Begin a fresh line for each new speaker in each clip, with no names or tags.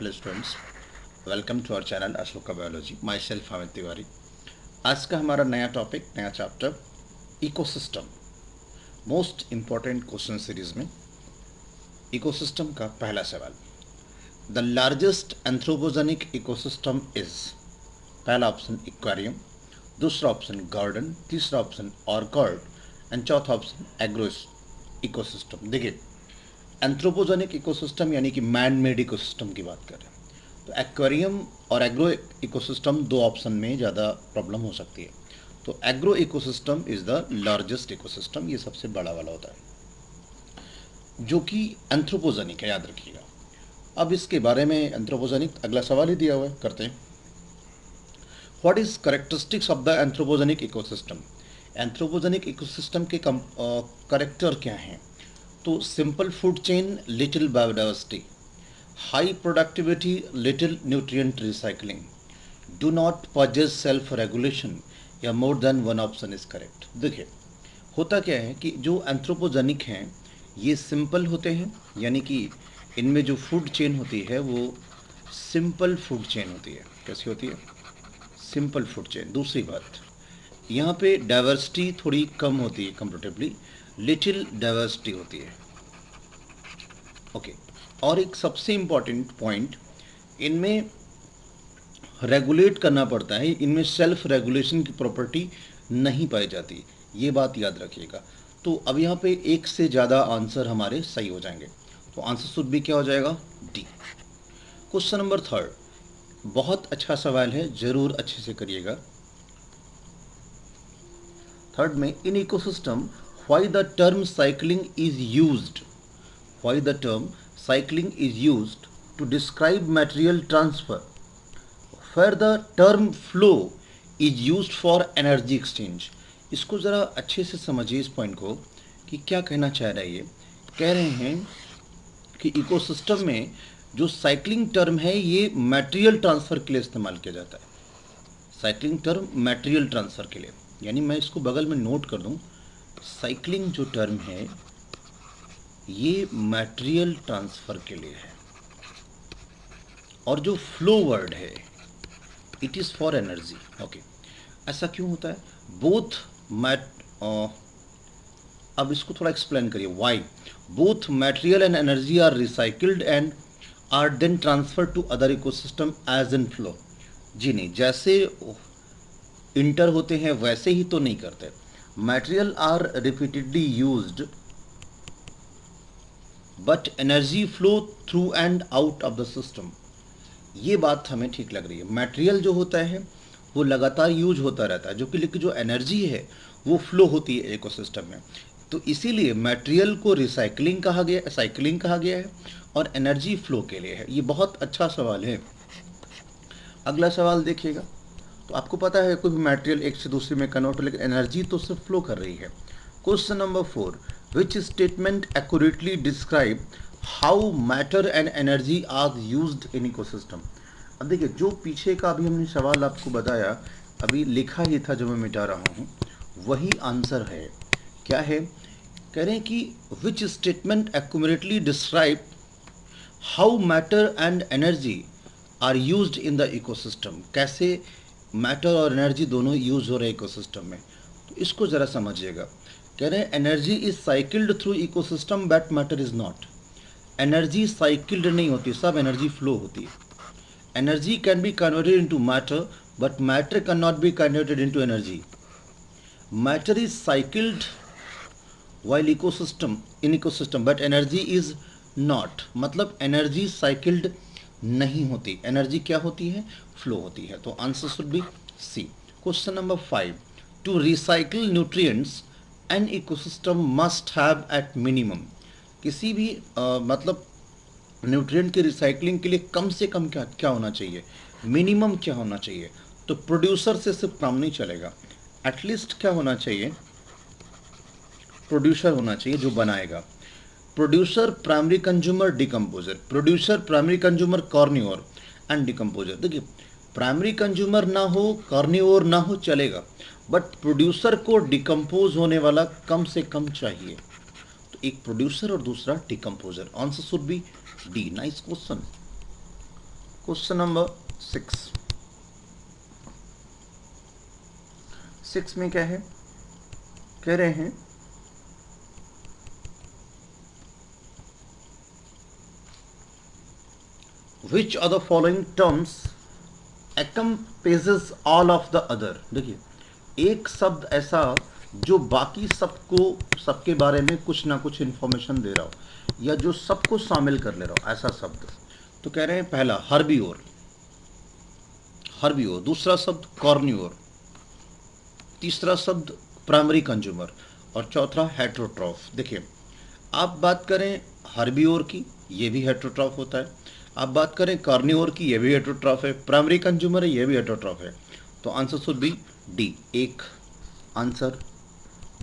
Hello students, welcome to our channel Ashoka biology. Myself Amit Tiwari. आज का हमारा नया टॉपिक, नया chapter ecosystem. Most important question series में इकोसिस्टम का पहला सवाल, the largest anthropogenic ecosystem is. पहला ऑप्शन एक्वेरियम, दूसरा ऑप्शन गार्डन, तीसरा ऑप्शन ऑर्किड एंड चौथा ऑप्शन एग्रो इकोसिस्टम। देखिए, एंथ्रोपोजेनिक इकोसिस्टम यानी कि मैन मेड इकोसिस्टम की बात कर रहे हैं, तो एक्वेरियम और एग्रो इकोसिस्टम दो ऑप्शन में ज़्यादा प्रॉब्लम हो सकती है। तो agro ecosystem is the largest ecosystem, ये सबसे बड़ा वाला होता है जो कि एंथ्रोपोजेनिक है, याद रखिएगा। अब इसके बारे में एंथ्रोपोजेनिक अगला सवाल ही दिया हुआ है, करते हैं। What is characteristics of the anthropogenic ecosystem. Anthropogenic ecosystem के करेक्टर क्या हैं? तो simple food chain, little biodiversity, high productivity, little nutrient recycling, do not possess self regulation, या more than one option is correct. देखिए, होता क्या है कि जो एंथ्रोपोजेनिक हैं ये सिंपल होते हैं, यानी कि इनमें जो फूड चेन होती है वो सिंपल फूड चेन होती है। कैसी होती है? Simple food chain. दूसरी बात, यहाँ पे डाइवर्सिटी थोड़ी कम होती है कंपेरेटिवली, लिटिल डाइवर्सिटी होती है। ओके, और एक सबसे इम्पॉर्टेंट पॉइंट, इनमें रेगुलेट करना पड़ता है, इनमें सेल्फ रेगुलेशन की प्रॉपर्टी नहीं पाई जाती, ये बात याद रखिएगा। तो अब यहाँ पे एक से ज़्यादा आंसर हमारे सही हो जाएंगे, तो आंसर शुड भी क्या हो जाएगा? डी। क्वेश्चन नंबर थर्ड, बहुत अच्छा सवाल है, जरूर अच्छे से करिएगा। थर्ड में, in ecosystem why the term cycling is used. Why the term cycling is used to describe material transfer, where the term flow is used for energy exchange। इसको ज़रा अच्छे से समझिए इस पॉइंट को कि क्या कहना चाह रहा है। ये कह रहे हैं कि इकोसिस्टम में जो साइक्लिंग टर्म है ये मटेरियल ट्रांसफ़र के लिए इस्तेमाल किया जाता है। साइक्लिंग टर्म मटेरियल ट्रांसफ़र के लिए, यानी मैं इसको बगल में नोट कर दूं, साइक्लिंग जो टर्म है ये मटेरियल ट्रांसफ़र के लिए है, और जो फ्लो वर्ड है it is for energy. Okay, ऐसा क्यों होता है? बोथ मैट अब इसको थोड़ा एक्सप्लेन करिए। Why both material and energy are recycled and are then transfer to other ecosystem as in flow. जी नहीं, जैसे इंटर होते हैं वैसे ही तो नहीं करते। Material are repeatedly used but energy flow through and out of the system. ये बात हमें ठीक लग रही है। मटेरियल जो होता है वो लगातार यूज होता रहता है, जो कि लेकिन जो एनर्जी है वो फ्लो होती है इकोसिस्टम में। तो इसीलिए मटेरियल को रिसाइकलिंग कहा गया, साइकिलिंग कहा गया है, और एनर्जी फ्लो के लिए है। ये बहुत अच्छा सवाल है। अगला सवाल देखिएगा। तो आपको पता है कोई भी मटेरियल एक से दूसरे में कन्वर्ट हो, लेकिन एनर्जी तो सिर्फ फ्लो कर रही है। Question number 4, which statement accurately describe how matter and energy are used in ecosystem. अब देखिए, जो पीछे का अभी हमने सवाल आपको बताया, अभी लिखा ही था जो मैं मिटा रहा हूँ, वही आंसर है। क्या है? कह रहे हैं कि which statement accurately describe how matter and energy are used in the ecosystem. कैसे मैटर और एनर्जी दोनों यूज हो रहे हैं इकोसिस्टम में, तो इसको ज़रा समझिएगा। कह रहे हैं energy is cycled through ecosystem but matter is not. Energy cycled नहीं होती, सब एनर्जी फ्लो होती है। Energy can be converted into matter but matter can not be converted into energy. Matter is cycled while ecosystem in ecosystem but energy is not, मतलब energy cycled नहीं होती। Energy क्या होती है? फ्लो होती है। तो answer should be C. Question number 5, to recycle nutrients an ecosystem must have at minimum. किसी भी मतलब न्यूट्रिएंट की रिसाइकलिंग के लिए कम से कम क्या क्या होना चाहिए? मिनिमम क्या होना चाहिए? तो प्रोड्यूसर से सिर्फ काम नहीं चलेगा, एटलीस्ट क्या होना चाहिए? प्रोड्यूसर होना चाहिए जो बनाएगा। Producer, primary consumer, decomposer. Producer, primary consumer, carnivore and decomposer. देखिए, प्राइमरी कंज्यूमर ना हो, कॉर्निओर ना हो, चलेगा, बट प्रोड्यूसर को डिकम्पोज होने वाला कम से कम चाहिए। तो एक प्रोड्यूसर और दूसरा decomposer. Answer should be D. Nice question. Question number 6 में क्या है, कह रहे हैं which are the following terms encompasses all of the other। देखिए एक शब्द ऐसा जो बाकी सबको, सबके बारे में कुछ ना कुछ इंफॉर्मेशन दे रहा हो या जो सबको शामिल कर ले रहा हो, ऐसा शब्द। तो कह रहे हैं पहला हर्बीओर, हर्बीओर, दूसरा शब्द कॉर्नियोर, तीसरा शब्द प्राइमरी कंज्यूमर और चौथा हेट्रोट्रॉफ। देखिए आप बात करें हर्बीओर की, ये भी हेट्रोट्रॉफ होता है, आप बात करें कार्नियोर की, ये भी हेट्रोट्रॉफ है, प्राइमरी कंज्यूमर है, ये भी हेट्रोट्रॉफ है। तो आंसर शुड बी डी, एक आंसर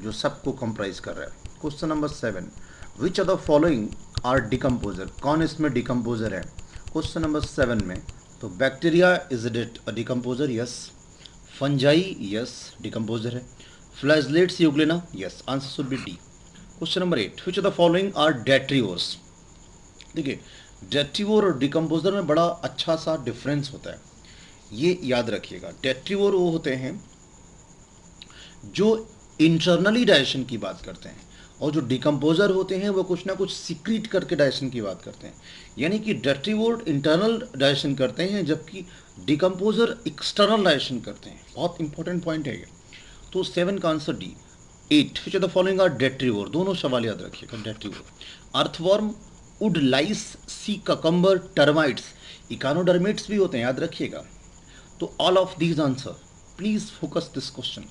जो सबको कंप्राइज कर रहा है। Question number 7, which are the following are decomposer, कौन इसमें डिकम्पोजर है क्वेश्चन नंबर 7 में। तो bacteria is it a decomposer, yes. Fungi, yes decomposer है। Flagellates euglena, yes, answer should be D. Question number 8, which of the following are detritivores. देखिए detritivore और decomposer में बड़ा अच्छा सा डिफरेंस होता है, ये याद रखिएगा। डेट्रीओर वो होते हैं जो इंटरनली डाइजेशन की बात करते हैं और जो डिकम्पोजर होते हैं वो कुछ ना कुछ सीक्रेट करके डाइजेशन की बात करते हैं। यानी कि डेट्रीओर इंटरनल डाइजेशन करते हैं जबकि डिकम्पोजर एक्सटर्नल डाइजेशन करते हैं। बहुत इंपॉर्टेंट पॉइंट है ये। तो 7 का answer D. 8, which of the following are detritivore, दोनों सवाल याद रखिएगा। Detritivore earthworm, wood lice, sea cucumber, termites, echinoderms भी होते हैं, याद रखिएगा। तो all of these answer, please focus this question.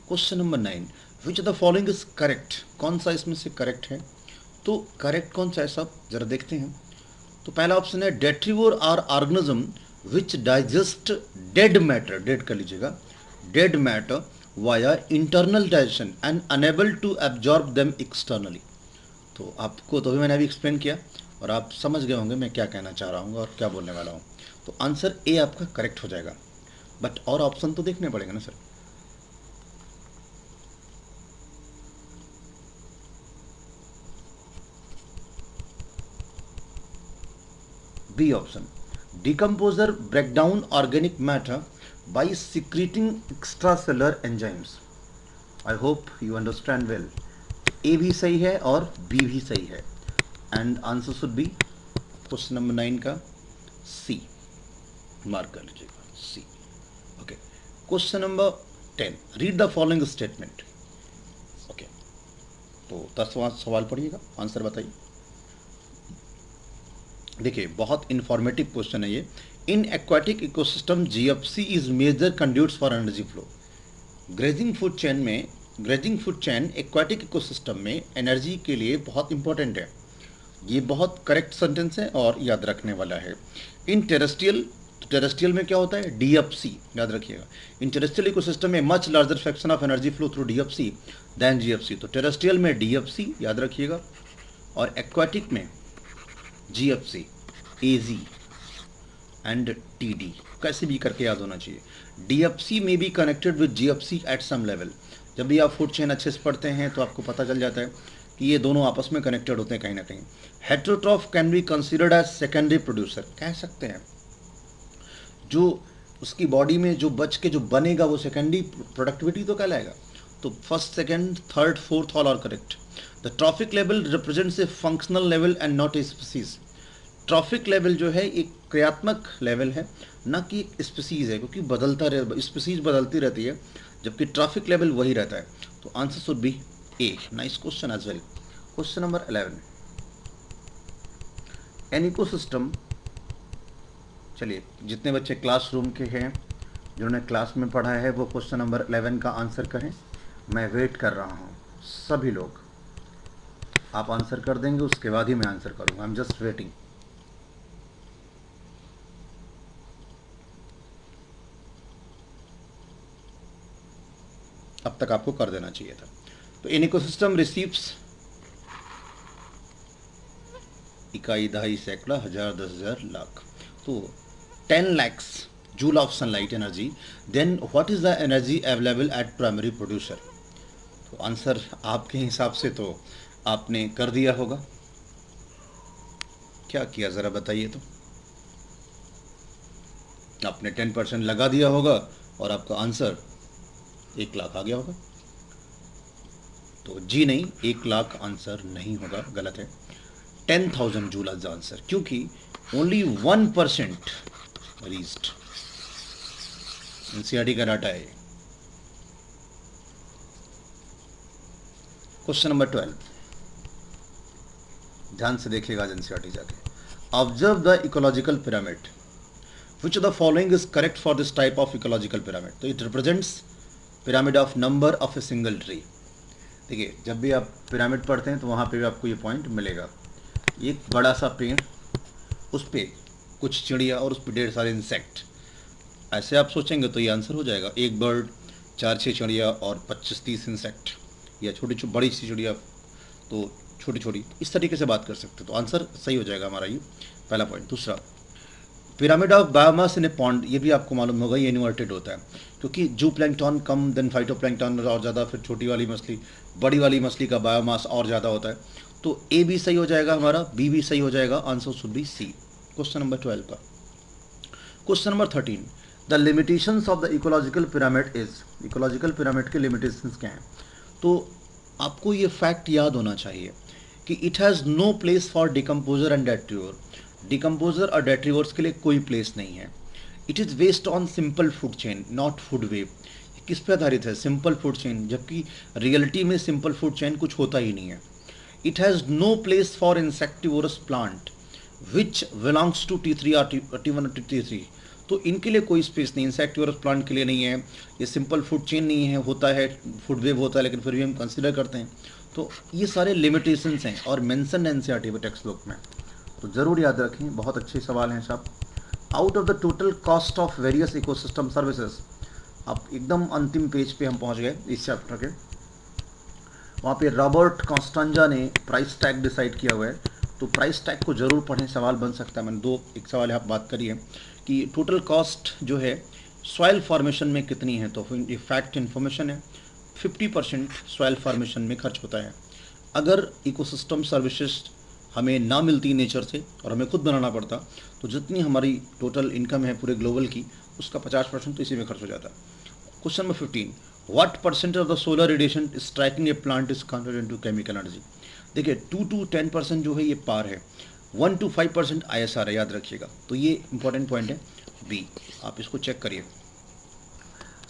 Question number 9, which of the following is correct, कौन सा इसमें से करेक्ट है। तो करेक्ट कौन सा है सब जरा देखते हैं। तो पहला ऑप्शन है detritivore are organism which digest dead matter, dead कर लीजिएगा, dead matter via internal digestion and enable to absorb them externally. तो आपको तो भी मैंने अभी एक्सप्लेन किया और आप समझ गए होंगे मैं क्या कहना चाह रहा हूँ और क्या बोलने वाला हूँ। तो आंसर ए आपका करेक्ट हो जाएगा, बट और ऑप्शन तो देखने पड़ेगा ना sir. B option, decomposer break down organic matter by secreting extracellular enzymes। I hope you understand well। A भी सही है और बी भी सही है and answer should be question number 9 का सी, मार्क कर लीजिएगा C. Okay, question number 10, read the following statement. Okay, तो 10वां सवाल पढ़िएगा, आंसर बताइए। देखिए बहुत इंफॉर्मेटिव क्वेश्चन है ये। In aquatic ecosystem GFC is major conduits for energy flow. Grazing food chain में, grazing food chain aquatic ecosystem में एनर्जी के लिए बहुत इंपॉर्टेंट है। ये बहुत करेक्ट सेंटेंस है और याद रखने वाला है। इन टेरेस्ट्रियल, तो टेरेस्ट्रियल में क्या होता है, डीएफसी, याद रखिएगा। इन टेरेस्ट्रियल इकोसिस्टम में much larger fraction of energy flow through DFC than GFC. तो टेरेस्ट्रियल में डीएफसी याद रखिएगा और एक्वाटिक में जीएफसी, एजी एंड टीडी, कैसे भी करके याद होना चाहिए। डीएफसी में be connected with GFC at some level. जब भी आप फूड चेन अच्छे से पढ़ते हैं तो आपको पता चल जाता है कि ये दोनों आपस में कनेक्टेड होते हैं कहीं ना कहीं। Heterotroph can be considered as secondary producer, कह सकते हैं जो उसकी बॉडी में जो बच के जो बनेगा वो सेकेंडरी प्रोडक्टिविटी तो कहलाएगा। तो first, second, third, fourth all are correct. The trophic level represents a functional level and not a species. Trophic level जो है एक क्रियात्मक लेवल है, ना कि एक स्पीसीज है, क्योंकि बदलता रहे, स्पीसीज बदलती रहती है जबकि ट्रॉफिक लेवल वही रहता है। तो answer should be A. Nice question as well. Question number 11, an ecosystem. चलिए जितने बच्चे क्लासरूम के हैं जिन्होंने क्लास में पढ़ा है वो क्वेश्चन नंबर 11 का आंसर करें। मैं वेट कर रहा हूँ, सभी लोग आप आंसर कर देंगे उसके बाद ही मैं आंसर करूँगा। I am just waiting. अब तक आपको कर देना चाहिए था। तो इन इकोसिस्टम रिसीव्स, इकाई, दहाई, सैकड़ा, हजार, 10,000, लाख, तो 10 lakhs joule of sunlight energy. Then what is the energy available at primary producer. तो आंसर आपके हिसाब से तो आपने कर दिया होगा, क्या किया ज़रा बताइए तो। आपने 10% लगा दिया होगा और आपका आंसर 1 लाख आ गया होगा। तो जी नहीं, 1 लाख आंसर नहीं होगा, गलत है। 10,000 जूल इज द आंसर, क्योंकि ओनली 1% रीच्ड। एनसीईआरटी का डाटा है। क्वेश्चन नंबर 12, ध्यान से देखिएगा एनसीईआरटी जाके। Observe the ecological pyramid, which of the following is correct for this type of ecological pyramid? तो it represents pyramid of number of a single tree। देखिए, जब भी आप पिरामिड पढ़ते हैं तो वहाँ पे भी आपको ये पॉइंट मिलेगा। एक बड़ा सा पेड़, उस पर कुछ चिड़िया और उस पर ढेर सारे इंसेक्ट, ऐसे आप सोचेंगे तो ये आंसर हो जाएगा। एक बर्ड, 4-6 चिड़िया और 25-30 इंसेक्ट, या छोटी बड़ी सी चिड़िया तो छोटी छोटी, इस तरीके से बात कर सकते, तो आंसर सही हो जाएगा हमारा ये पहला पॉइंट। दूसरा, pyramid of biomass in A pond, ये भी आपको मालूम होगा, ये इन्वर्टेड होता है, क्योंकि जू प्लैंकटन कम देन फाइटोप्लैंकटन और ज़्यादा, फिर छोटी वाली मछली, बड़ी वाली मछली का बायोमास और ज़्यादा होता है। तो ए भी सही हो जाएगा हमारा, बी भी सही हो जाएगा, answer should be C. Question number 12 का। Question number 13, the limitations of the ecological pyramid is, ecological pyramid के लिमिटेशंस क्या हैं? तो आपको ये फैक्ट याद होना चाहिए कि it has no place for decomposer and detritivore. Decomposer और डेट्रीवर्स के लिए कोई प्लेस नहीं है। It is based on simple food chain, not food web. किस पे आधारित है? सिंपल फूड चेन, जबकि रियलिटी में सिंपल फूड चेन कुछ होता ही नहीं है। It has no place for insectivorous plant which belongs to T3 और T1 और T3। तो इनके लिए कोई स्पेस नहीं, इंसेक्टिवोरस प्लांट के लिए नहीं है। ये सिंपल फूड चेन नहीं है, होता है फूड वेव होता है, लेकिन फिर भी हम कंसिडर करते हैं। तो ये सारे लिमिटेशंस हैं और मेंशन एनसीईआरटी में टेक्स्ट बुक में, तो ज़रूर याद रखें। बहुत अच्छे सवाल हैं सब। Out of the total cost of various ecosystem services, अब एकदम अंतिम पेज पे हम पहुंच गए इस चैप्टर के। वहाँ पे रॉबर्ट कॉस्टेंजा ने प्राइस टैग डिसाइड किया हुआ है, तो प्राइस टैग को जरूर पढ़ें, सवाल बन सकता है। मैंने एक सवाल यहाँ बात करी है कि टोटल कॉस्ट जो है सॉइल फॉर्मेशन में कितनी है, तो ये फैक्ट इन्फॉर्मेशन है। 50% सॉइल फॉर्मेशन में खर्च होता है। अगर इकोसिस्टम सर्विसेज हमें ना मिलती नेचर से और हमें खुद बनाना पड़ता, तो जितनी हमारी टोटल इनकम है पूरे ग्लोबल की, उसका 50% तो इसी में खर्च हो जाता। Question number 15, what percent of the solar radiation striking A plant is converted into chemical energy? देखिए 2 to 10% जो है ये पार है, 1 to 5% ISR है, याद रखिएगा। तो ये इंपॉर्टेंट पॉइंट है बी, आप इसको चेक करिए।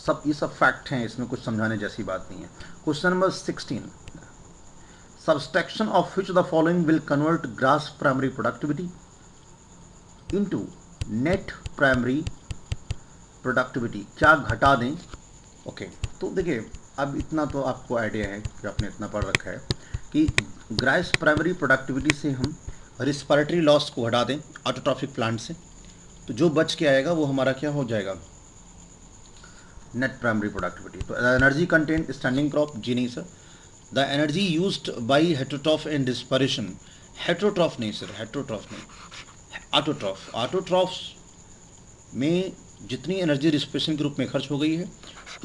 सब ये सब फैक्ट हैं, इसमें कुछ समझाने जैसी बात नहीं है। Question number 16, subtraction of which of the following will convert gross primary productivity into net primary productivity? क्या घटा दें? ओके, तो देखिए अब इतना तो आपको आइडिया है कि आपने इतना पढ़ रखा है कि ग्रॉस प्राइमरी प्रोडक्टिविटी से हम रिस्पिरेटरी लॉस को घटा दें ऑटोट्रॉफिक प्लांट से, तो जो बच के आएगा वो हमारा क्या हो जाएगा? Net primary productivity. तो एनर्जी कंटेंट स्टैंडिंग क्रॉप, जी नहीं sir. The energy used by heterotroph and respiration, heterotroph नहीं सर, हेट्रोट्रॉफ नहीं, ऑटोट्रॉफ। ऑटोट्रॉफ्स में जितनी एनर्जी रिस्पिरेशन के रूप में खर्च हो गई है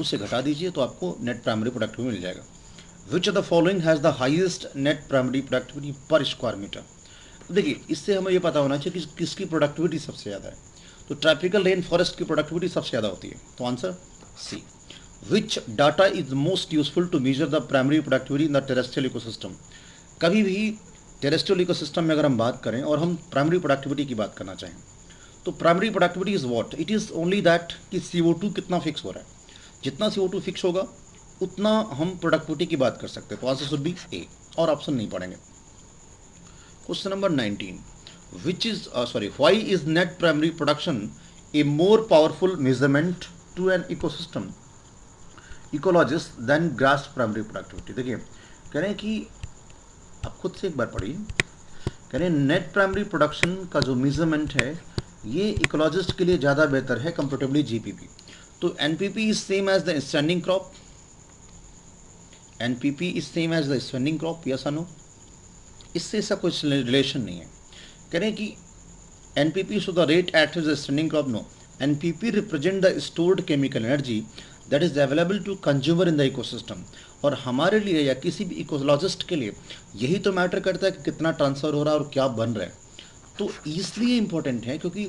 उसे घटा दीजिए, तो आपको नेट प्राइमरी प्रोडक्टिविटी मिल जाएगा। विच of the following has the highest net primary productivity पर स्क्वायर मीटर? तो देखिए इससे हमें ये पता होना चाहिए कि किसकी प्रोडक्टिविटी सबसे ज़्यादा है। तो ट्रॉपिकल रेन फॉरेस्ट की प्रोडक्टिविटी सबसे ज़्यादा होती है, तो answer C. Which data is most useful to measure the primary productivity in the terrestrial ecosystem? कभी भी टेरेस्ट्रियल इकोसिस्टम में अगर हम बात करें और हम प्राइमरी प्रोडक्टिविटी की बात करना चाहें, तो primary productivity is what? It is only that कि CO2 कितना फिक्स हो रहा है। जितना CO2 फिक्स होगा उतना हम प्रोडक्टिविटी की बात कर सकते हैं, तो आंसर शुड बी ए, और ऑप्शन नहीं पढ़ेंगे। Question number 19, which is why is net primary production a more powerful measurement to an ecosystem ecologist than gross primary productivity? देखिए कह रहे हैं कि आप खुद से एक बार पढ़िए, कह रहे हैं नेट प्राइमरी प्रोडक्शन का जो मेजरमेंट है ये इकोलॉजिस्ट के लिए ज़्यादा बेहतर है कंपेरेटिवली GPP। तो NPP is same as the standing crop, NPP is same as the standing crop, yes और नो? इससे ऐसा कुछ रिलेशन नहीं है। कह रहे हैं कि NPP so the rate at the standing crop, no. NPP represent the stored chemical energy that is available to consumer in the ecosystem. और हमारे लिए या किसी भी इकोलॉजिस्ट के लिए यही तो मैटर करता है कि कितना ट्रांसफ़र हो रहा है और क्या बन रहा है। तो इसलिए इम्पोर्टेंट है क्योंकि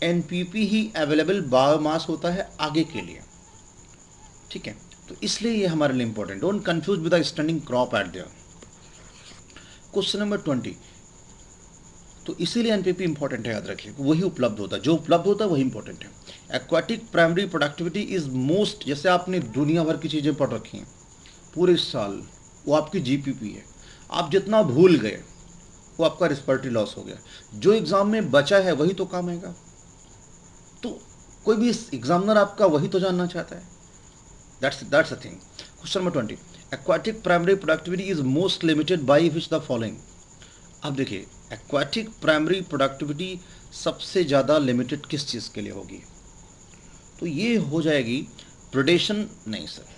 एनपीपी ही अवेलेबल बायोमास होता है आगे के लिए, ठीक है। तो इसलिए ये हमारे लिए important, don't confuse with the standing crop eight there. Question number 20, तो इसीलिए एनपीपी इंपॉर्टेंट है, याद रखिए, वही उपलब्ध होता है, जो उपलब्ध होता है वही इंपॉर्टेंट है। Aquatic primary productivity is most, जैसे आपने दुनिया भर की चीज़ें पढ़ रखी हैं पूरे साल, वो आपकी जीपीपी है। आप जितना भूल गए वो आपका रिस्पिरेटरी लॉस हो गया, जो एग्जाम में बचा है वही तो काम आएगा। तो कोई भी एग्जामिनर आपका वही तो जानना चाहता है, that's the thing. Question number 20, aquatic primary productivity is most limited by which the following. अब देखिए, एक्वाटिक प्राइमरी प्रोडक्टिविटी सबसे ज़्यादा लिमिटेड किस चीज़ के लिए होगी, तो ये हो जाएगी प्रेडेशन, नहीं sir,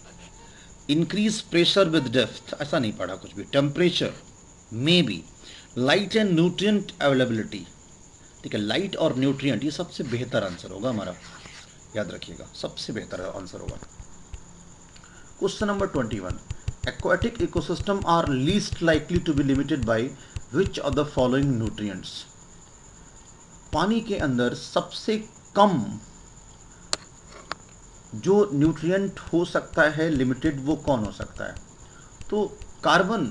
increase pressure with depth, ऐसा नहीं पढ़ा कुछ भी, temperature may be, light and nutrient availability, ठीक है, लाइट और न्यूट्रिएंट, ये सबसे बेहतर आंसर होगा हमारा, याद रखिएगा, सबसे बेहतर आंसर होगा। Question number 21, aquatic ecosystem are least likely to be limited by which of the following nutrients। पानी के अंदर सबसे कम जो न्यूट्रिएंट हो सकता है लिमिटेड, वो कौन हो सकता है, तो कार्बन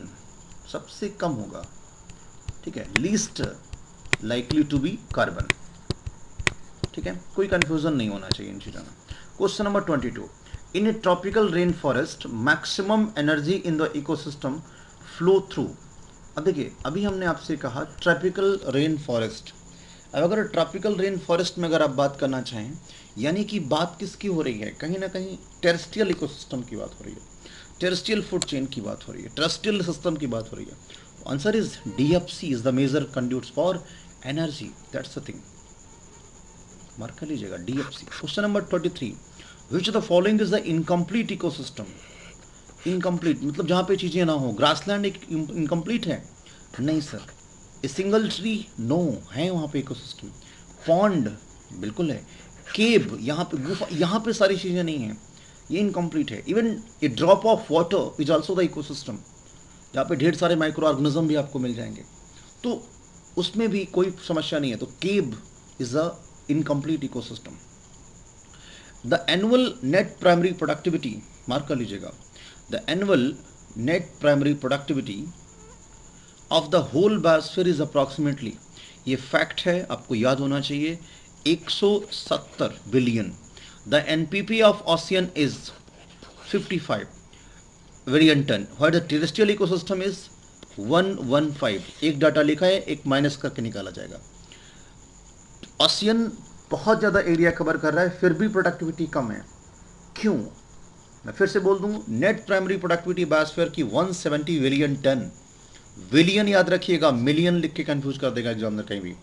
सबसे कम होगा, ठीक है, least likely to be carbon, ठीक है, कोई कंफ्यूजन नहीं होना चाहिए इन चीज़ों में। Question number 22, in A tropical rain forest maximum energy in the ecosystem flow through. अब देखिए, अभी हमने आपसे कहा ट्रॉपिकल रेन फॉरेस्ट, अब अगर ट्रॉपिकल रेन फॉरेस्ट में अगर आप बात करना चाहें, यानी कि बात किसकी हो रही है, कहीं ना कहीं टेरेस्ट्रियल इकोसिस्टम की बात हो रही है, टेरेस्ट्रियल फूड चेन की बात हो रही है, टेरेस्ट्रियल सिस्टम की बात हो रही है। Answer is DFC is the major conduits for energy, that's the thing, mark कर लीजिएगा, DFC. Question number 23, which the following is the incomplete ecosystem. Incomplete मतलब जहाँ पे चीज़ें ना हो, ग्रासलैंड एक इनकम्प्लीट है, नहीं sir. A single tree, no, है वहाँ पे इकोसिस्टम। पॉन्ड बिल्कुल है। केव, यहाँ पे गुफा, यहाँ पे सारी चीज़ें नहीं हैं, ये इनकम्प्लीट है। Even a drop of water is also the ecosystem, जहाँ पे ढेर सारे माइक्रो ऑर्गेनिज्म भी आपको मिल जाएंगे, तो उसमें भी कोई समस्या नहीं है। तो cave is a incomplete ecosystem. The annual net primary productivity, mark कर लीजिएगा, the annual net primary productivity of the whole biosphere is approximately, ये फैक्ट है, आपको याद होना चाहिए, 170 billion. The NPP of ocean is 55 billion ton, what the terrestrial ecosystem is 115। एक data लिखा है, एक माइनस करके निकाला जाएगा। ओशियन बहुत ज़्यादा एरिया कवर कर रहा है, फिर भी प्रोडक्टिविटी कम है, क्यों? मैं फिर से बोल दूं, नेट प्राइमरी प्रोडक्टिविटी बायोस्फीयर की 170 बिलियन टन, बिलियन याद रखिएगा, मिलियन लिख के कंफ्यूज कर देगा एग्जामिनर कहीं भी।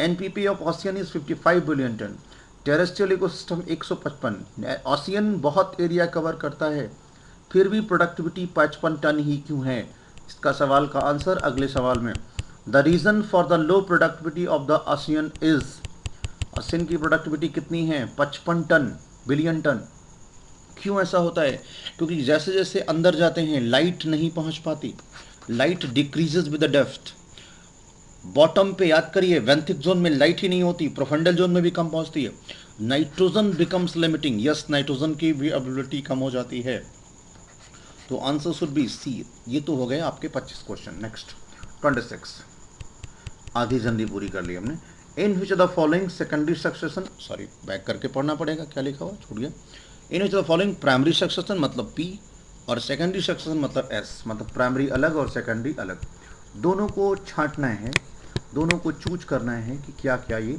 NPP of ocean is 55 billion ton, terrestrial ecosystem 155। Ocean बहुत एरिया कवर करता है, फिर भी प्रोडक्टिविटी 55 टन ही क्यों है? इसका सवाल का आंसर अगले सवाल में। The reason for the low productivity of the ocean is, ocean की प्रोडक्टिविटी कितनी है? 55 टन, बिलियन टन। क्यों ऐसा होता है? क्योंकि जैसे जैसे अंदर जाते हैं लाइट नहीं पहुंच पाती, light decreases with the depth. Bottom पे याद करिए, वेंथिक जोन में लाइट ही नहीं होती, प्रोफंडल जोन में भी कम पहुंचती है। Nitrogen becomes limiting, yes, nitrogen की भी अवेलेबिलिटी कम हो जाती है। तो आंसर शुड बी सी। ये तो हो गए आपके 25 क्वेश्चन। नेक्स्ट 26, आधी जल्दी पूरी कर ली हमने। In which the following secondary succession, sorry back करके पढ़ना पड़ेगा, क्या लिखा हुआ छूट गया। In which the following primary succession मतलब P और सेकेंडरी सक्सेशन मतलब S, मतलब प्राइमरी अलग और सेकेंडरी अलग, दोनों को छांटना है, दोनों को चूज करना है कि क्या क्या ये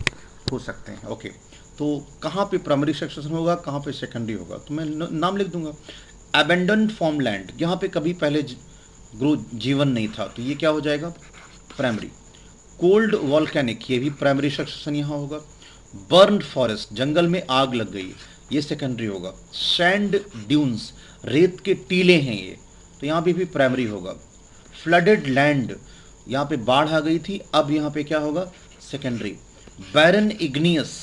हो सकते हैं। ओके, तो कहाँ पे प्राइमरी सक्सेशन होगा, कहाँ पे सेकेंडरी होगा, तो मैं नाम लिख दूंगा। एबेंडन्ड फॉर्मलैंड, यहाँ पे कभी पहले जीवन नहीं था, तो ये क्या हो जाएगा? प्राइमरी। कोल्ड वॉल्केनिक, ये भी प्राइमरी सक्सेशन यहाँ होगा। बर्न्ड फॉरेस्ट, जंगल में आग लग गई, ये सेकेंडरी होगा। सैंड ड्यून्स, रेत के टीले हैं ये, तो यहाँ पे भी प्राइमरी होगा। फ्लडेड लैंड, यहाँ पे बाढ़ आ गई थी, अब यहाँ पे क्या होगा? सेकेंडरी। बैरन इग्नियस,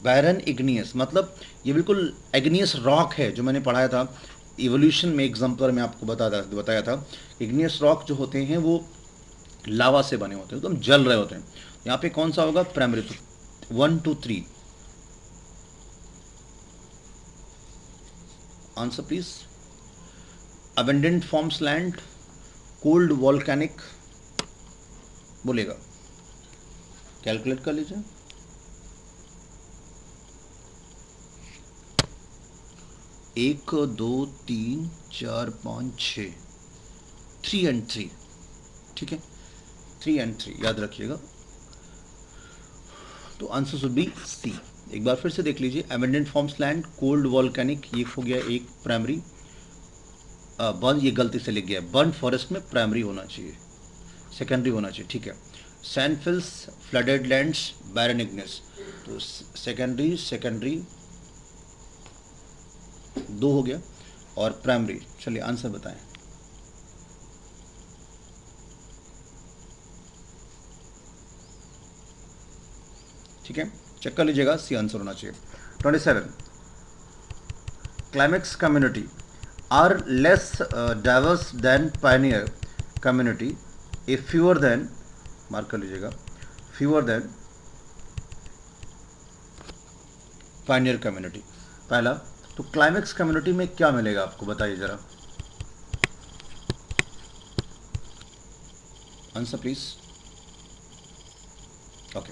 बैरन इग्नियस मतलब ये बिल्कुल एग्नियस रॉक है, जो मैंने पढ़ाया था इवोल्यूशन में एग्जाम्पल में आपको बताया था। इग्नियस रॉक जो होते हैं वो लावा से बने होते हैं, एकदम जल रहे होते हैं। यहाँ पे कौन सा होगा? प्राइमरी। तो 1 to 3. Answer please. Abundant farms land, cold volcanic, बोलेगा, कैलकुलेट कर लीजिए. एक, दो, तीन, चार, पाँच, छः, 3 and 3. ठीक है, 3 and 3 याद रखिएगा. तो आंसर शुड बी सी. एक बार फिर से देख लीजिए. Abundant forms land, cold volcanic, ये हो गया एक प्राइमरी. बर्न, ये गलती से लिख गया. बर्न फॉरेस्ट में प्राइमरी होना चाहिए, सेकेंडरी होना चाहिए. ठीक है. सैंडफिल्स, फ्लडेड लैंड्स, बैरन इग्नेस. तो सेकेंडरी सेकेंडरी 2 हो गया और प्राइमरी. चलिए आंसर बताएं. ठीक है, चेक कर लीजिएगा. सी आंसर होना चाहिए. 27. Climax community are less diverse than pioneer community a fewer than, mark कर लीजिएगा, फ्यूअर देन पायनियर कम्युनिटी. पहला, तो क्लाइमेक्स कम्युनिटी में क्या मिलेगा आपको, बताइए जरा. Answer please. Okay,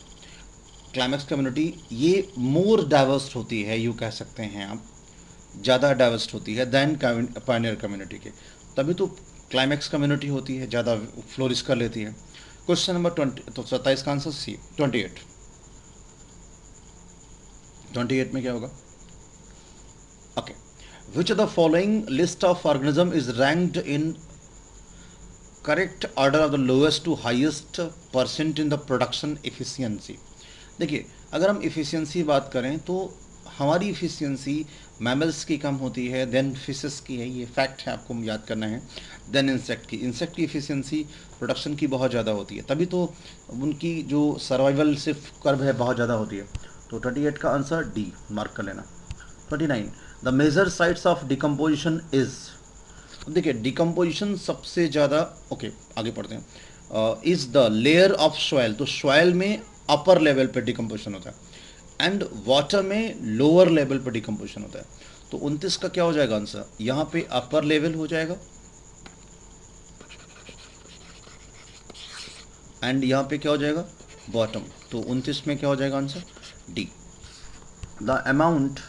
climax community ये मोर डाइवर्स होती है, यू कह सकते हैं आप, ज़्यादा डाइवर्स होती है दैन पायनियर कम्युनिटी के. तभी तो क्लाइमेक्स कम्युनिटी होती है, ज़्यादा फ्लोरिश कर लेती है. क्वेश्चन नंबर 20, तो 27 का आंसर सी. 28. 28 में क्या होगा. Okay, which of the following list of organism is ranked in correct order of the lowest to highest percent in the production efficiency. देखिए, अगर हम इफ़िशियंसी बात करें तो हमारी इफ़िशियंसी मैमल्स की कम होती है, देन फिशेस की है, ये फैक्ट है, आपको याद करना है. देन इंसेक्ट की इफ़िशियंसी प्रोडक्शन की बहुत ज़्यादा होती है, तभी तो उनकी जो सर्वाइवल सिर्फ कर्व है बहुत ज़्यादा होती है. तो 28 का आंसर डी, मार्क कर लेना. 29. The major sites of decomposition is. देखिए, डिकम्पोजिशन सबसे ज़्यादा, ओके आगे पढ़ते हैं. Is the layer of soil. तो सॉइल में अपर लेवल पे डिकम्पोजिशन होता है एंड वाटर में लोअर लेवल पे डिकम्पोजिशन होता है. तो 29 का क्या हो जाएगा आंसर. यहाँ पे अपर लेवल हो जाएगा एंड यहाँ पे क्या हो जाएगा, बॉटम. तो 29 में क्या हो जाएगा answer, D. The amount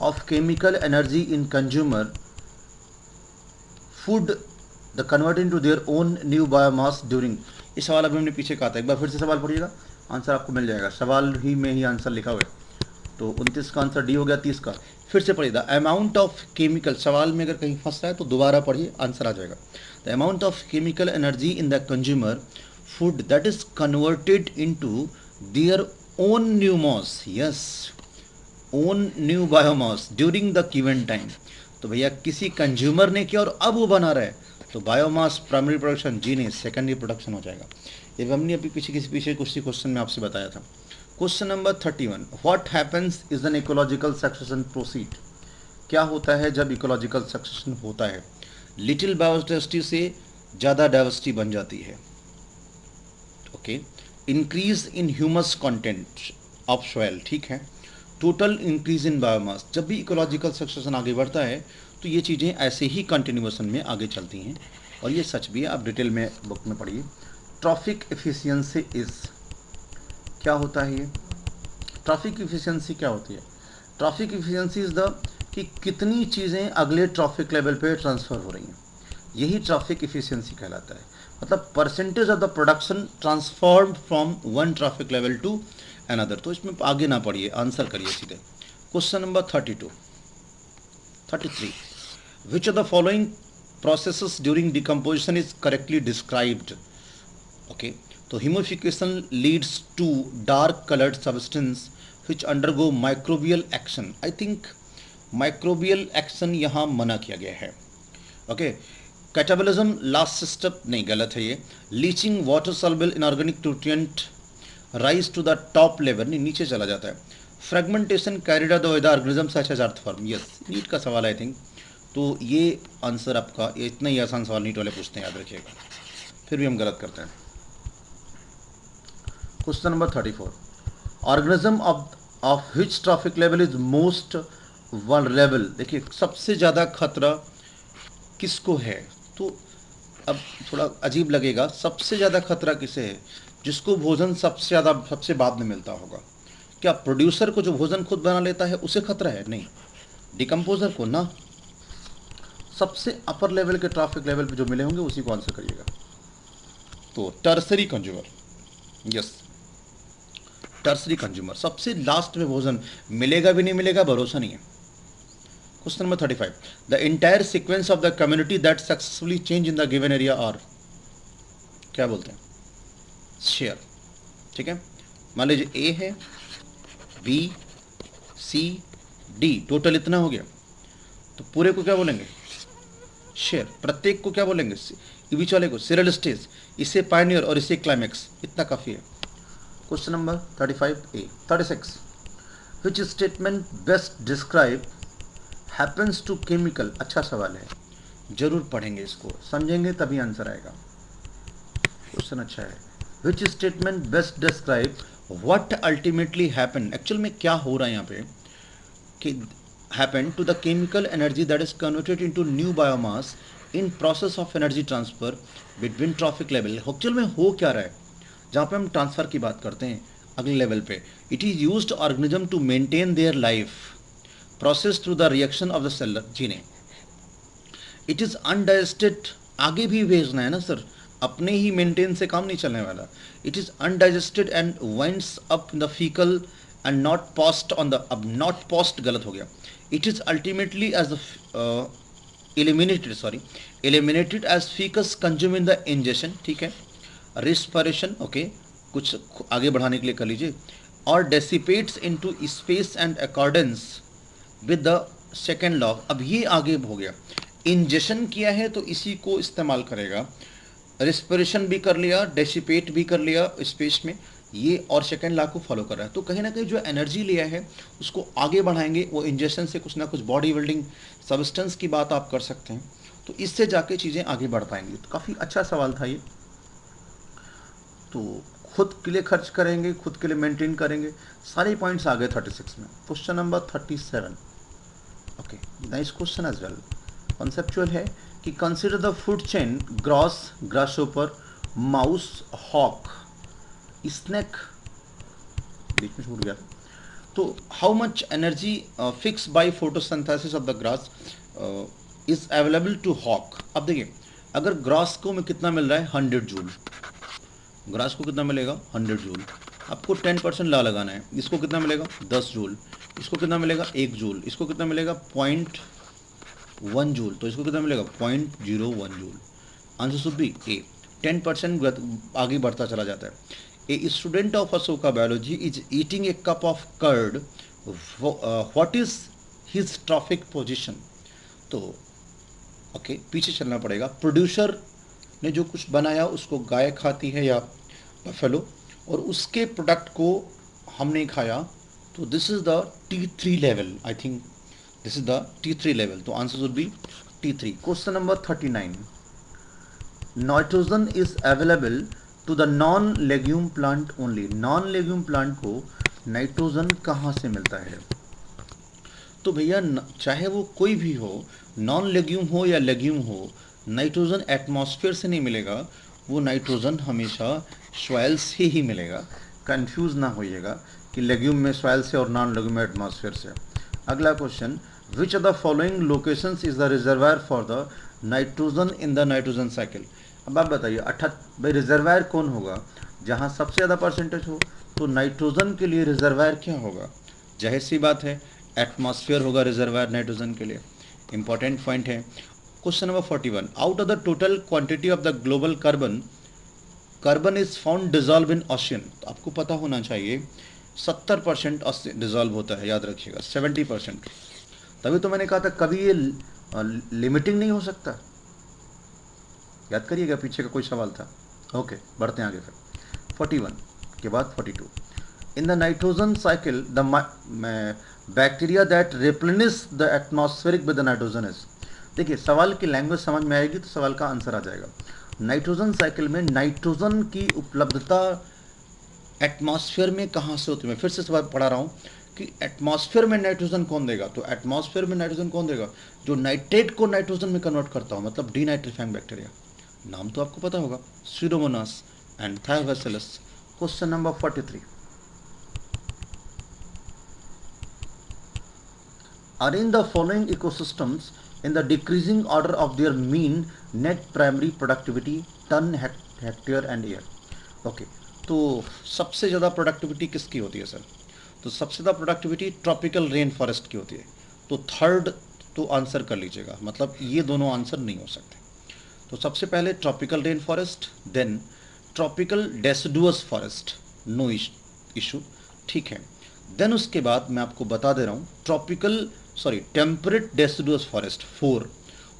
of chemical energy in consumer food the converting to their own new biomass during. ये सवाल अभी हमने पीछे कहा था, एक बार फिर से सवाल पढ़िएगा, आंसर आपको मिल जाएगा. सवाल ही में ही आंसर लिखा हुआ है. तो 29 का आंसर डी हो गया. 30 का फिर से पढ़िए. द अमाउंट ऑफ केमिकल, सवाल में अगर कहीं फंस रहा है तो दोबारा पढ़िए, आंसर आ जाएगा. The amount of chemical energy in the consumer food that is converted into their own new mass, yes, own new biomass during the given time. तो भैया किसी कंज्यूमर ने किया और अब वो बना रहा है, तो बायोमास प्राइमरी प्रोडक्शन, जी नहीं, सेकेंडरी प्रोडक्शन हो जाएगा. ये हमने अभी पीछे कुछ क्वेश्चन में आपसे बताया था. Question number 31. What happens is an ecological succession proceed. क्या होता है जब इकोलॉजिकल सक्सेशन होता है. लिटिल बायोडाइवर्सिटी से ज़्यादा डाइवर्सिटी बन जाती है. Okay, increase in humus content of soil, ठीक है. Total increase in biomass. जब भी इकोलॉजिकल सक्सेशन आगे बढ़ता है तो ये चीज़ें ऐसे ही कंटिन्यूएशन में आगे चलती हैं और ये सच भी है, आप डिटेल में बुक में पढ़िए. ट्रॉफिक एफिशिएंसी इज, क्या होता है ये. ट्रॉफिक एफिशिएंसी क्या होती है. ट्रॉफिक एफिशिएंसी इज द, कि कितनी चीज़ें अगले ट्रॉफिक लेवल पे ट्रांसफ़र हो रही हैं, यही ट्रॉफिक एफिशिएंसी कहलाता है. मतलब percentage of the production transformed from one trophic level to another. तो इसमें आगे ना पढ़िए, आंसर करिए सीधे. Question number 32. 33. Which of the following processes during decomposition is correctly described. Okay, तो humidification leads to dark colored substance which undergo microbial action. I think microbial action यहाँ मना किया गया है. Okay, catabolism last step, नहीं गलत है ये. Leaching water soluble inorganic nutrient rise to the top level, नहीं नीचे चला जाता है. Fragmentation carried the with organism such as earthworm, yes, NEET का सवाल आई थिंक. तो ये आंसर आपका, ये इतना ही आसान सवाल नीट वाले पूछते हैं, याद रखिएगा, फिर भी हम गलत करते हैं. Question number 34. Organism of which trophic level is most vulnerable. देखिए सबसे ज़्यादा खतरा किसको है, तो अब थोड़ा अजीब लगेगा, सबसे ज़्यादा खतरा किसे है, जिसको भोजन सबसे ज़्यादा सबसे बाद में मिलता होगा। क्या प्रोड्यूसर को जो भोजन खुद बना लेता है उसे खतरा है? नहीं, डिकम्पोजर को ना। सबसे अपर लेवल के ट्रैफिक लेवल पे जो मिले होंगे उसी को आंसर करिएगा। तो tertiary consumer, yes, tertiary consumer, सबसे लास्ट में भोजन मिलेगा भी नहीं मिलेगा भरोसा नहीं है। Question number 35, the entire sequence of the community that successfully change in the given area are, क्या बोलते हैं? शेयर। ठीक है, मान लीजिए ए है, बी, सी, डी, टोटल इतना हो गया, तो पूरे को क्या बोलेंगे? शेयर। प्रत्येक को क्या बोलेंगे? बीच वाले को सीरियल स्टेज, इसे पायनियर और इसे क्लाइमेक्स, इतना काफ़ी है। Question number 35A। 36, which statement best describe happens to chemical. अच्छा सवाल है, जरूर पढ़ेंगे इसको, समझेंगे तभी आंसर आएगा। क्वेश्चन अच्छा है। Which statement best describe what ultimately happen, actual में क्या हो रहा है यहाँ पे कि happen to the chemical energy that is converted into new biomass in process of energy transfer between trophic level. Actual में हो क्या रहा है जहाँ पे हम ट्रांसफर की बात करते हैं अगले लेवल पे? It is used organism to maintain their life process through the reaction of the cell जीने। इट इज अनडाइजेस्टेड, आगे भी भेजना है ना सर, अपने ही मेंटेन से काम नहीं चलने वाला। It is undigested and winds up in the faecal and not passed on the, अब नॉट पास्ड गलत हो गया। It is ultimately as the eliminated as feces consumed in the ingestion। ठीक है, respiration, ओके, कुछ आगे बढ़ाने के लिए कर लीजिए, और dissipates into space and accordance with the second law. अब ये आगे हो गया, इंजेशन किया है तो इसी को इस्तेमाल करेगा, रिस्पिरेशन भी कर लिया, डेसिपेट भी कर लिया स्पेस में, ये और सेकेंड लॉ को फॉलो कर रहा है। तो कहीं ना कहीं जो एनर्जी लिया है उसको आगे बढ़ाएंगे, वो इंजेक्शन से कुछ ना कुछ बॉडी बिल्डिंग सब्सटेंस की बात आप कर सकते हैं, तो इससे जाके चीज़ें आगे बढ़ पाएंगी। तो काफ़ी अच्छा सवाल था ये। तो खुद के लिए खर्च करेंगे, खुद के लिए मेंटेन करेंगे, सारे पॉइंट्स आ गए 36 में। Question number 37, okay, nice question as well, conceptual है कि consider the food chain grass, grasshopper, mouse, hawk, snake, बीच में छूट गया। तो how much energy fix by photosynthesis of the grass is available to hawk. अब देखिए, अगर ग्रास को में कितना मिल रहा है 100 जूल, ग्रास को कितना मिलेगा 100 जूल, आपको 10% ला लगाना है। इसको कितना मिलेगा 10 जूल, इसको कितना मिलेगा 1 जूल, इसको कितना मिलेगा 0.1 जूल, तो इसको कितना मिलेगा 0.01 जूल। आंसर शुड बी ए। 10% आगे बढ़ता चला जाता है। A student of Ashoka biology is eating a cup of curd. What is his trophic position? तो ओके, पीछे चलना पड़ेगा। प्रोड्यूसर ने जो कुछ बनाया उसको गाय खाती है या बफेलो, और उसके प्रोडक्ट को हमने खाया, तो this is the T3 level. I think this is the T3 level, तो answer would be T3। Question number 39, nitrogen is available to the non legume plant only. Non legume plant को nitrogen कहाँ से मिलता है? तो भैया चाहे वो कोई भी हो, नॉन लेग्यूम हो या लेग्यूम हो, नाइट्रोजन एटमॉस्फेयर से नहीं मिलेगा, वो नाइट्रोजन हमेशा सॉइल से ही मिलेगा। कंफ्यूज ना होइएगा कि लेग्यूम में सॉइल से और नॉन लेग्यूम में एटमॉस्फेयर से। अगला question, which of the following locations is the reservoir for the nitrogen in the nitrogen cycle. अब आप बताइए, भाई रिजर्वायर कौन होगा? जहाँ सबसे ज़्यादा परसेंटेज हो, तो नाइट्रोजन के लिए रिजर्वायर क्या होगा? जाहिर सी बात है एटमॉस्फेयर होगा रिजर्वायर नाइट्रोजन के लिए। इंपॉर्टेंट पॉइंट है। Question number 41, out of the total quantity of the global carbon, carbon is found dissolve in ocean. तो आपको पता होना चाहिए 70% डिजॉल्व होता है, याद रखिएगा 70%। तभी तो मैंने कहा था कभी ये लिमिटिंग नहीं हो सकता। याद करिएगा, पीछे का कोई सवाल था। ओके, बढ़ते हैं आगे फिर। 41 के बाद 42, in the nitrogen cycle the bacteria that replenish the atmospheric with the nitrogen is. देखिए, सवाल की लैंग्वेज समझ में आएगी तो सवाल का आंसर आ जाएगा। नाइट्रोजन साइकिल में नाइट्रोजन की उपलब्धता एटमॉस्फेयर में कहाँ से होती है? मैं फिर से सवाल पढ़ा रहा हूँ कि एटमॉस्फेयर में नाइट्रोजन कौन देगा? तो एटमॉस्फेयर में नाइट्रोजन कौन देगा? जो नाइट्रेट को नाइट्रोजन में कन्वर्ट करता हो, मतलब डीनाइट्रीफाइंग बैक्टीरिया। नाम तो आपको पता होगा, Pseudomonas and Thiobacillus. Question number 43, arrange the following ecosystems in the decreasing order of their mean net primary productivity ton hectare and year. Okay, तो सबसे ज़्यादा प्रोडक्टिविटी किसकी होती है सर? तो सबसे ज़्यादा प्रोडक्टिविटी ट्रॉपिकल रेन फॉरेस्ट की होती है। तो थर्ड तो आंसर कर लीजिएगा, मतलब ये दोनों आंसर नहीं हो सकते। तो सबसे पहले tropical rain forest, then tropical deciduous forest, no issue, ठीक है। देन उसके बाद मैं आपको बता दे रहा हूँ टेम्परेट डेसिडुअस फॉरेस्ट 4,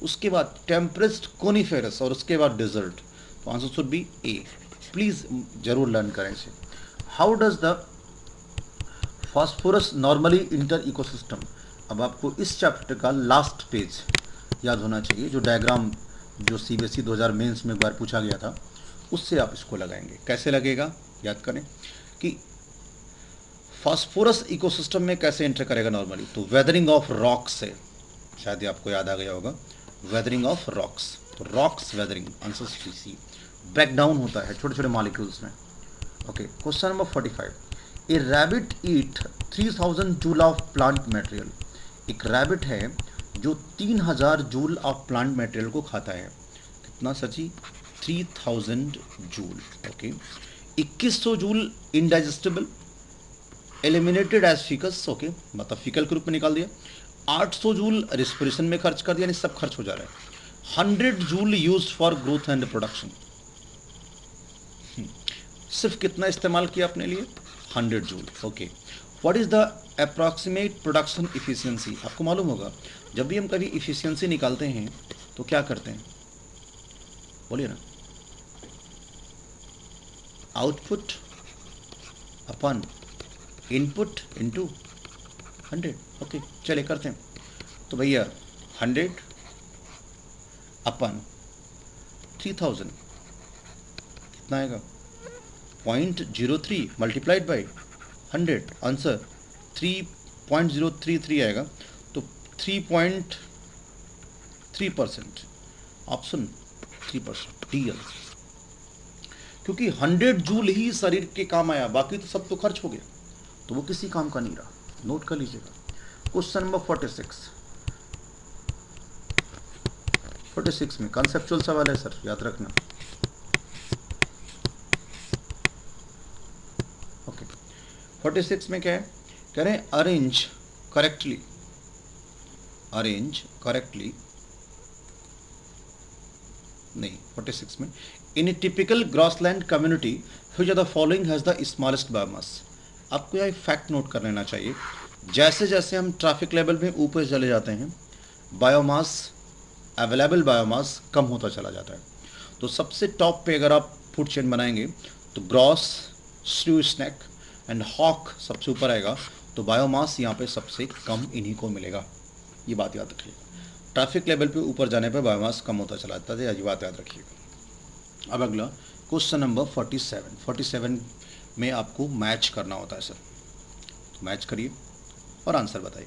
उसके बाद टेम्परेट कोनिफेरस और उसके बाद डिजर्ट। तो answer should be A. Please जरूर लर्न करें इसे। How does the phosphorus normally inter ecosystem? अब आपको इस चैप्टर का लास्ट पेज याद होना चाहिए, जो डायग्राम जो CBSE 2000 मेंस में एक बार पूछा गया था, उससे आप इसको लगाएंगे। कैसे लगेगा याद करें कि फास्फोरस इकोसिस्टम में कैसे एंटर करेगा नॉर्मली? तो वेदरिंग ऑफ रॉक्स से, शायद ये आपको याद आ गया होगा, वेदरिंग ऑफ रॉक्स। तो rocks weathering, answer C. Break down होता है छोटे छोटे मॉलिक्यूल्स में। Okay, question number 45, a rabbit eat 3000 joule of plant material. एक रैबिट है जो 3000 जूल ऑफ प्लांट मटेरियल को खाता है। कितना सची? 3000 joule. Okay, 2100 joule indigestible, eliminated as faeces, okay, मतलब फिकल के रूप में निकाल दिया। 800 जूल रिस्पिरेशन में खर्च कर दिया, यानी सब खर्च हो जा रहा है। 100 joule use for growth and production. सिर्फ कितना इस्तेमाल किया अपने लिए? 100 joule. Okay, what is the approximate production efficiency? आपको मालूम होगा जब भी हम कभी इफिशियंसी निकालते हैं तो क्या करते हैं, बोलिए ना? आउटपुट अपन इनपुट इनटू 100। ओके, चलिए करते हैं। तो भैया 100 अपन 3000 कितना आएगा? 0.03 मल्टीप्लाइड बाई 100, आंसर 3.033 आएगा। तो 3.3%, ऑप्शन 3%, डी आंसर। क्योंकि 100 जूल ही शरीर के काम आया, बाकी तो सब तो खर्च हो गया, तो वो किसी काम का नहीं रहा। नोट कर लीजिएगा। क्वेश्चन नंबर 46 में कॉन्सेप्चुअल सवाल है सर, याद रखना। ओके, 46 में क्या है? कह रहे हैं अरेंज करेक्टली नहीं, 46 में in a typical grassland community which of the following has the smallest biomass. आपको यह फैक्ट नोट कर लेना चाहिए, जैसे जैसे हम ट्रैफिक लेवल में ऊपर चले जाते हैं बायोमास, अवेलेबल बायोमास कम होता चला जाता है। तो सबसे टॉप पे अगर आप फूड चेन बनाएंगे तो grass, slug snake and hawk सबसे ऊपर आएगा। तो बायोमास यहाँ पे सबसे कम इन्हीं को मिलेगा, ये बात याद रखिएगा। ट्रैफिक लेवल पे ऊपर जाने पे बायोमास कम होता चला जाता है, ये बात याद रखिएगा। अब अगला क्वेश्चन नंबर 47 में आपको मैच करना होता है सर। तो मैच करिए और आंसर बताइए।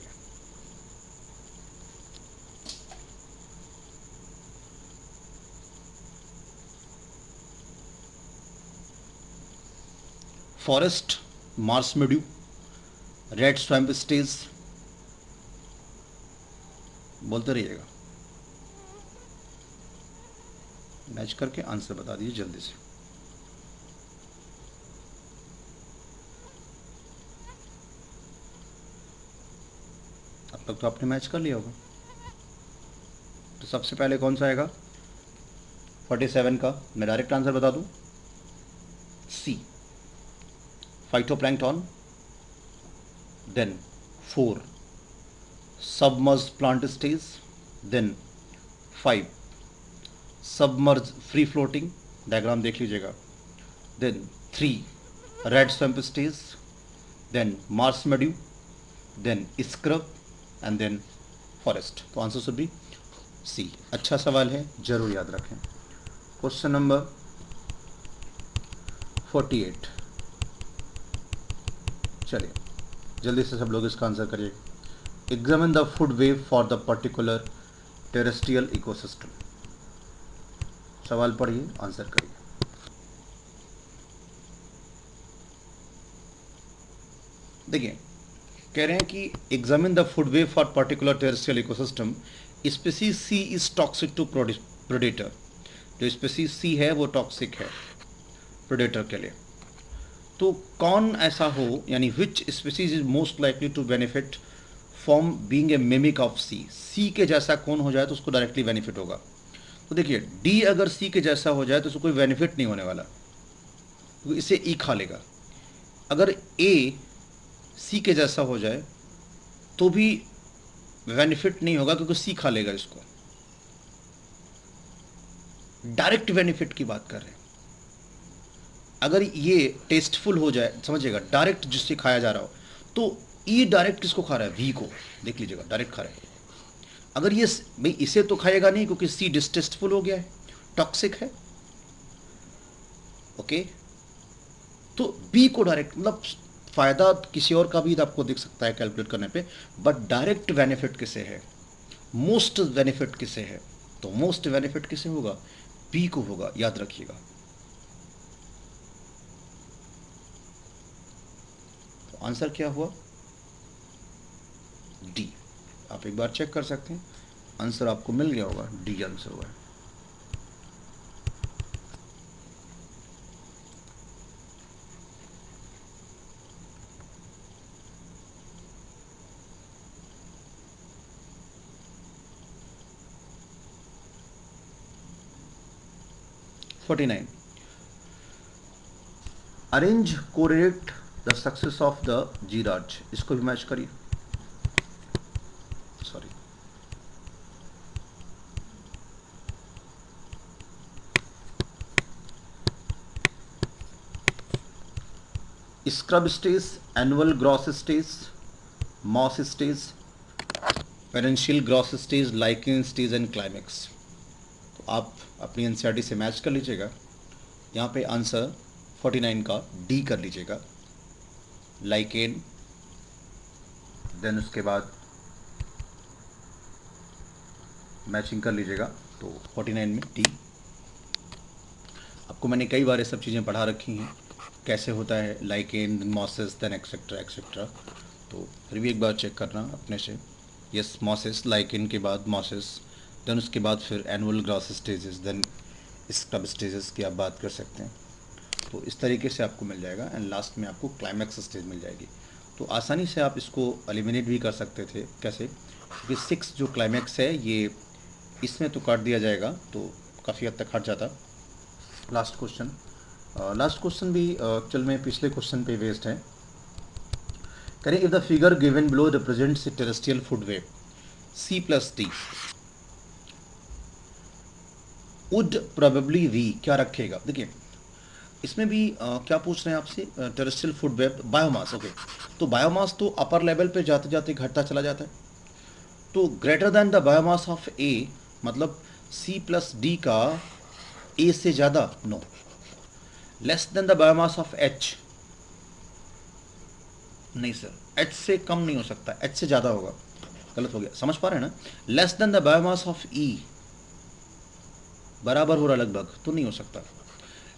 फॉरेस्ट मार्समेड्यू, रेड स्वैम्प स्टेज, बोलते रहिएगा, मैच करके आंसर बता दीजिए जल्दी से। अब तक तो आपने मैच कर लिया होगा। तो सबसे पहले कौन सा आएगा 47 का? मैं डायरेक्ट आंसर बता दूं, C, phytoplankton. Then 4 submerge plant stage, then 5 submerge free floating, diagram देख लीजिएगा, then 3 reed swamp stage, then marsh meadow, then scrub and then forest. तो आंसर शुड बी सी। अच्छा सवाल है, जरूर याद रखें। क्वेश्चन नंबर 48, चलिए जल्दी से सब लोग इसका आंसर करिए। Examine the food web for the particular terrestrial ecosystem. सवाल पढ़िए, आंसर करिए। देखिए कह रहे हैं कि examine the food web for particular terrestrial ecosystem, species C is toxic to predator. जो स्पीसीज सी है वो टॉक्सिक है प्रेडेटर के लिए। तो कौन ऐसा हो, यानी which species is most likely to benefit from being a mimic of C. C के जैसा कौन हो जाए तो उसको डायरेक्टली बेनिफिट होगा। तो देखिए डी अगर सी के जैसा हो जाए तो उसको कोई बेनिफिट नहीं होने वाला, क्योंकि इसे ई खा लेगा। अगर ए सी के जैसा हो जाए तो भी बेनिफिट नहीं होगा, क्योंकि सी खा लेगा इसको। डायरेक्ट बेनिफिट की बात कर रहे हैं। अगर ये टेस्टफुल हो जाए, समझिएगा, डायरेक्ट जिससे खाया जा रहा हो, तो ई डायरेक्ट किसको खा रहा है, वी को। देख लीजिएगा डायरेक्ट खा रहा है। अगर ये भाई इसे तो खाएगा नहीं, क्योंकि सी डिस्टेस्टफुल हो गया है, टॉक्सिक है। ओके, तो बी को डायरेक्ट, मतलब फायदा किसी और का भी आपको दिख सकता है कैलकुलेट करने पे, बट डायरेक्ट बेनिफिट किसे है, मोस्ट बेनिफिट किसे है, तो मोस्ट बेनिफिट किसे होगा, बी को होगा, याद रखिएगा। तो आंसर क्या हुआ, डी। आप एक बार चेक कर सकते हैं, आंसर आपको मिल गया होगा, डी आंसर हुआ है। $49 arrange correlate the success of the जीराज। इसको भी मैच करिए। Sorry, scrub stage, annual grass stage, moss stage, perennial grass stage, lichen stage and climax. तो आप अपनी एनसीईआरटी से मैच कर लीजिएगा। यहाँ पे आंसर 49 का डी कर लीजिएगा, लाइकेन, देन उसके बाद मैचिंग कर लीजिएगा, तो 49 में डी। आपको मैंने कई बार ये सब चीज़ें पढ़ा रखी हैं, कैसे होता है lichen, then mosses, then etcetera etcetera. तो फिर भी एक बार चेक करना अपने से। यस, मॉसेस, लाइकेन के बाद मॉसेस, देन उसके बाद फिर annual grass stages, then scrub stages की आप बात कर सकते हैं। तो इस तरीके से आपको मिल जाएगा, एंड लास्ट में आपको क्लाइमैक्स स्टेज मिल जाएगी। तो आसानी से आप इसको एलिमिनेट भी कर सकते थे। कैसे, क्योंकि 6 जो क्लाइमैक्स है ये इसमें तो काट दिया जाएगा, तो काफ़ी हद तक हट जाता। लास्ट क्वेश्चन भी एक्चुअल में पिछले क्वेश्चन पे बेस्ड है। करें, if the figure given below represents terrestrial food web C + D, would probably we क्या रखेगा। देखिए इसमें भी क्या पूछ रहे हैं आपसे, terrestrial food web, biomass. Okay, तो बायोमास तो अपर लेवल पे जाते जाते घटता चला जाता है। तो greater than the biomass of A, मतलब C+D का ए से ज़्यादा, no. Less than the biomass of H, नहीं सर, एच से कम नहीं हो सकता, एच से ज़्यादा होगा, गलत हो गया, समझ पा रहे हैं ना। Less than the biomass of E, बराबर हो रहा लगभग, तो नहीं हो सकता।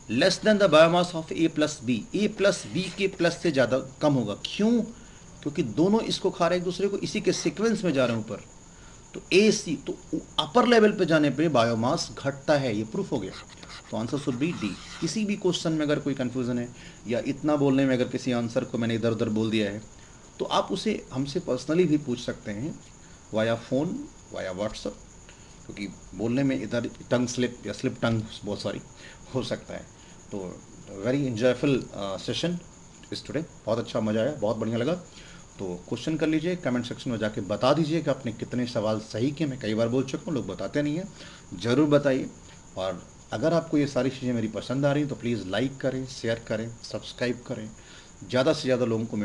Less than the biomass of A+B, A+B के प्लस से ज़्यादा कम होगा। क्यों, क्योंकि दोनों इसको खा रहे हैं एक दूसरे को, इसी के सीक्वेंस में जा रहे हैं ऊपर। तो AC, तो अपर लेवल पे जाने पे बायोमास घटता है, ये प्रूफ हो गया। तो आंसर शुड बी डी। किसी भी क्वेश्चन में अगर कोई कन्फ्यूज़न है, या इतना बोलने में अगर किसी आंसर को मैंने इधर उधर बोल दिया है, तो आप उसे हमसे पर्सनली भी पूछ सकते हैं, वाया फ़ोन, वाया व्हाट्सअप, क्योंकि बोलने में इधर टंग स्लिप या स्लिप टंग, बहुत सॉरी, हो सकता है। तो वेरी इंजॉयफुल सेशन इस टुडे, बहुत अच्छा मज़ा आया, बहुत बढ़िया लगा। तो क्वेश्चन कर लीजिए, कमेंट सेक्शन में जाके बता दीजिए कि आपने कितने सवाल सही किए। मैं कई बार बोल चुका हूँ, लोग बताते नहीं हैं, ज़रूर बताइए। और अगर आपको ये सारी चीज़ें मेरी पसंद आ रही हैं तो प्लीज़ लाइक करें, शेयर करें, सब्सक्राइब करें। ज़्यादा से ज़्यादा लोगों को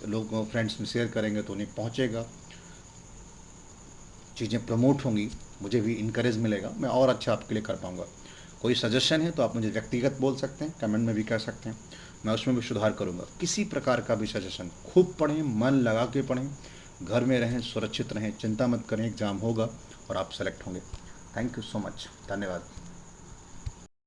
लोगों फ्रेंड्स में शेयर करेंगे तो उन्हें पहुँचेगा, चीज़ें प्रमोट होंगी, मुझे भी इनकरेज मिलेगा, मैं और अच्छा आपके लिए कर पाऊँगा। कोई सजेशन है तो आप मुझे व्यक्तिगत बोल सकते हैं, कमेंट में भी कर सकते हैं। मैं उसमें भी सुधार करूँगा। किसी प्रकार का भी सजेशन खूब पढ़ें, मन लगा के पढ़ें, घर में रहें, सुरक्षित रहें, चिंता मत करें, एग्ज़ाम होगा और आप सेलेक्ट होंगे। थैंक यू सो मच, धन्यवाद।